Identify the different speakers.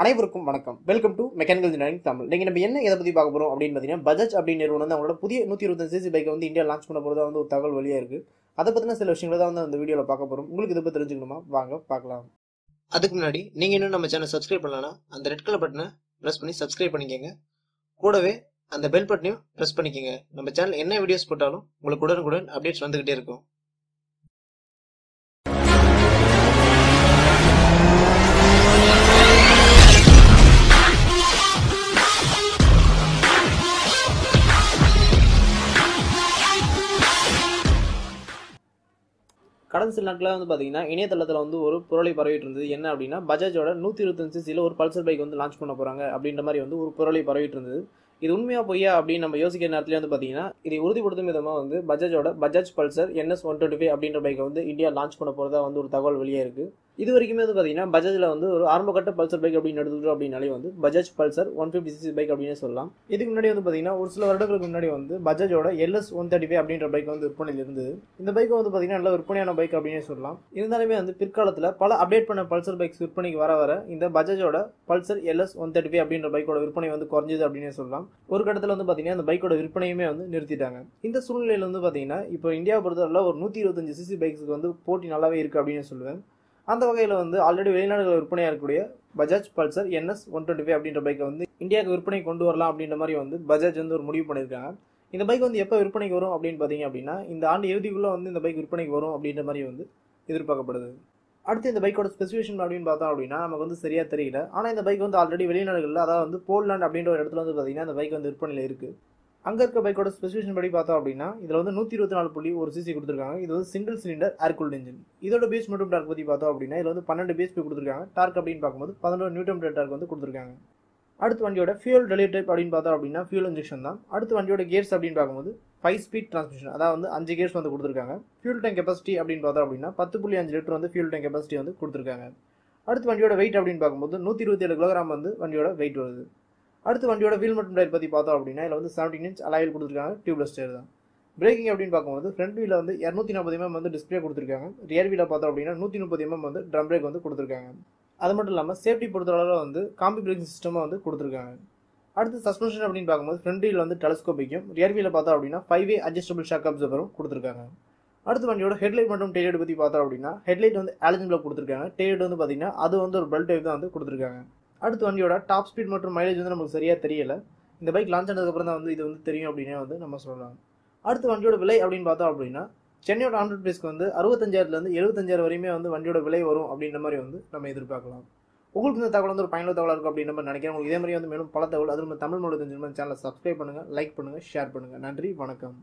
Speaker 1: அனைவருக்கும் வணக்கம். Welcome to mechanical engineering Tamil. நீங்கள் நம்ம என்ன எதை பற்றி பார்க்க போகிறோம் அப்படின்னு பார்த்தீங்கன்னா, பஜாஜ் அப்படின்னு நிறுவனம் வந்து அவங்களோட புதிய 125cc பைக்கை வந்து இந்தியா லான்ச் பண்ண போகிறதா வந்து ஒரு தகவல் வெளியாக இருக்குது. அதை பற்றின சில விஷயங்களை தான் வந்து அந்த வீடியோவில் பார்க்க போகிறோம். உங்களுக்கு இதை பற்றி தெரிஞ்சுக்கணுமா? வாங்க பார்க்கலாம்.
Speaker 2: அதுக்கு முன்னாடி நீங்கள் இன்னும் நம்ம சேனல் சப்ஸ்கிரைப் பண்ணலன்னா அந்த ரெட் கலர் பட்டனை ப்ரெஸ் பண்ணி சப்ஸ்கிரைப் பண்ணிக்கோங்க. கூடவே அந்த பெல் பட்டனையும் ப்ரெஸ் பண்ணிக்கோங்க. நம்ம சேனல் என்ன வீடியோஸ் போட்டாலும் உங்களுக்கு உடனுக்குடன் அப்டேட்ஸ் வந்துகிட்டே இருக்கும்.
Speaker 1: கடந்த சில நாட்களாக வந்து பார்த்தீங்கன்னா இணையதளத்தில் வந்து ஒரு புரளி பரவிட்டு இருந்தது. என்ன அப்படின்னா, பஜாஜோட 125cc ஒரு பல்சர் பைக் வந்து லான்ச் பண்ண போகிறாங்க அப்படின்ற மாதிரி வந்து ஒரு புரளி பரவிட்டு இருந்தது. இது உண்மையா பொய்யா அப்படின்னு நம்ம யோசிக்கிற நேரத்துல வந்து பார்த்தீங்கன்னா, இதை உறுதிப்படுத்தும் விதமாக வந்து பஜாஜோட பஜாஜ் பல்சர் NS 125 அப்படின்ற பைக்கை வந்து இந்தியா லான்ச் பண்ண போகிறதா வந்து ஒரு தகவல் வெளியே இருக்குது. இது வரைக்குமே வந்து பார்த்தீங்கன்னா, பஜாஜில் வந்து ஒரு ஆரம்பகட்ட பல்சர் பைக் அப்படின்னு எடுத்துக்கிட்டோம் அப்படின்னாலே வந்து பஜாஜ் பல்சர் 150cc பைக் அப்படின்னு சொல்லலாம். இதுக்கு முன்னாடி வந்து பார்த்தீங்கன்னா, ஒரு சில வருடங்களுக்கு முன்னாடி வந்து பஜாஜோட LS 135 அப்படின்ற பைக் வந்து விற்பனையில் இருந்தது. இந்த பைக் வந்து பார்த்தீங்கன்னா நல்ல விற்பனையான பைக் அப்படின்னு சொல்லலாம். இருந்தாலுமே வந்து பிற்காலத்தில் பல அப்டேட் பண்ண பல்சர் பைக்ஸ் விற்பனைக்கு வர இந்த பஜாஜோட பல்சர் LS 135 அப்படின்ற பைக்கோட விற்பனை வந்து குறைஞ்சது அப்படின்னு சொல்லலாம். ஒரு கட்டத்தில் வந்து பார்த்தீங்கன்னா அந்த பைக்கோட விற்பனையுமே வந்து நிறுத்திட்டாங்க. இந்த சூழ்நிலையில் வந்து பார்த்தீங்கன்னா, இப்போ இந்தியாவை பொறுத்தவரை ஒரு 125cc பைக்ஸுக்கு வந்து போட்டி நல்லாவே இருக்குது அப்படின்னு சொல்லுவேன். அந்த வகையில் வந்து ஆல்ரெடி வெளிநாடுகளில் விற்பனையாக இருக்கக்கூடிய பஜாஜ் பல்சர் NS 125 அப்படின்ற பைக்கை வந்து இந்தியாவுக்கு விற்பனை கொண்டு வரலாம் அப்படின்ற மாதிரி வந்து பஜாஜ் வந்து ஒரு முடிவு பண்ணியிருக்காங்க. இந்த பைக் வந்து எப்போ விற்பனைக்கு வரும் அப்படின்னு பார்த்தீங்க அப்படின்னா, இந்த ஆண்டு இறுதிக்குள்ளே வந்து இந்த பைக் விற்பனைக்கு வரும் அப்படின்ற மாதிரி வந்து எதிர்பார்க்கப்படுது. அடுத்து இந்த பைக்கோட ஸ்பெசிஃபிகேஷன் அப்படின்னு பார்த்தோம் அப்படின்னா நமக்கு வந்து சரியாக தெரியல. ஆனால் இந்த பைக் வந்து ஆல்ரெடி வெளிநாடுகளில், அதாவது வந்து போலாண்ட் அப்படின்ற ஒரு இடத்துல வந்து பார்த்தீங்கன்னா இந்த பைக் வந்து விற்பனையில் இருக்குது. அங்கே இருக்க பைக்கோட ஸ்பெசிஃபிகேஷன் படி பார்த்தோம் அப்படின்னா, இதில் வந்து 124.1cc கொடுத்துருக்காங்க. இது வந்து சிங்கிள் சிலிண்டர் ஏர் கூல்ட் இன்ஜின். இதோட பேஸ் மற்றும் டார்க் பற்றி பார்த்தோம் அப்படின்னா, இதில் வந்து 12 bhp கொடுத்துருக்காங்க. டார்க் அப்படின்னு பார்க்கும்போது 11 Nm டார்க் வந்து கொடுத்துருக்காங்க. அடுத்து வண்டியோட ஃபியூல் டெலிவரி டைப் அப்படின்னு பார்த்தோம் அப்படின்னா ஃபியூல் இன்ஜெக்ஷன் தான். அடுத்து வண்டியோட கியர்ஸ் அப்படின்னு பார்க்கும்போது 5 ஸ்பீட் டிரான்ஸ்மிஷன், அதாவது வந்து 5 கியர்ஸ் வந்து கொடுத்துருக்காங்க. ஃபியூல் டேங்க் கெப்பாசிட்டி அப்படின்னு பார்த்தோம் அப்படின்னா 10.5 லிட்டர் வந்து ஃபியூல் டேங்க் கெப்பாசிட்டி வந்து கொடுத்துருக்காங்க. அடுத்து வண்டியோட வெயிட் அப்படின்னு பார்க்கும்போது 127 கிலோகிராம் வந்து வண்டியோட வெயிட் வருது. அடுத்து வண்டியோட வீல் மற்றும் டயர் பற்றி பார்த்தோம் அப்படின்னா இதில் வந்து 17 inch அலாய் வீல் கொடுத்துருக்காங்க. டியூப்லெஸ் டயர் தான். பிரேக்கிங் அப்படின்னு பார்க்கும்போது ஃப்ரண்ட் வீலில் வந்து 240 mm வந்து டிஸ்பிளே கொடுத்துருக்காங்க. ரியர் வீலில் பார்த்தோம் அப்படின்னா 130 mm வந்து ட்ரம் பிரேக் வந்து கொடுத்துருக்காங்க. அது மட்டும் இல்லாமல் சேஃப்டி பொறுத்தளவில் வந்து காம்பி பிரேக்கிங் சிஸ்டமாக வந்து கொடுத்துருக்காங்க. அடுத்து சஸ்பென்ஷன் அப்படின்னு பார்க்கும்போது ஃப்ரண்ட் வீல் வந்து டெலஸ்கோபிக்கும், ரியர் வீலில் பார்த்தோம் அப்படின்னா 5-way அட்ஜஸ்டபிள் ஷாக் அப்சர்வரும் கொடுத்துருக்காங்க. அடுத்து வண்டியோட ஹெட்லைட் மற்றும் டெய்லைட் பற்றி பார்த்தோம் அப்படின்னா ஹெட்லைட் வந்து ஆலஜன் பிளாக் கொடுத்துருக்காங்க. டெய்லைட் வந்து பார்த்தீங்கன்னா அது வந்து ஒரு பெல்ட் டைப் தான் வந்து கொடுத்துருக்காங்க. அடுத்து வண்டியோட டாப் ஸ்பீட் மற்றும் மைலேஜ் வந்து நமக்கு சரியாக தெரியல. இந்த பைக் லான்ச் ஆனதுக்கப்புறம் தான் வந்து இது வந்து தெரியும் அப்படின்னே வந்து நம்ம சொல்லலாம். அடுத்து வண்டியோட விலை அப்படின்னு பார்த்தோம் அப்படின்னா, சென்னையோட ஆன்ரோட் பிரைஸ்க்கு வந்து 65,000 75,000 வரையுமே வந்து வண்டியோட விலை வரும் அப்படின்ற மாதிரி வந்து நம்ம எதிர்பார்க்கலாம். உங்களுக்கு இந்த தகவல் வந்து ஒரு பயனுள்ள தகவலாக இருக்கும் அப்படின்னு நம்ம நினைக்கிறேன். உங்களுக்கு இதே மாதிரி வந்து மேலும் பல தகவல் அது நம்ம தமிழ் மொழி தெரிஞ்சுக்கணும். சேனலை சப்ஸ்கிரைப் பண்ணுங்கள், லைக் பண்ணுங்கள், ஷேர் பண்ணுங்கள். நன்றி, வணக்கம்.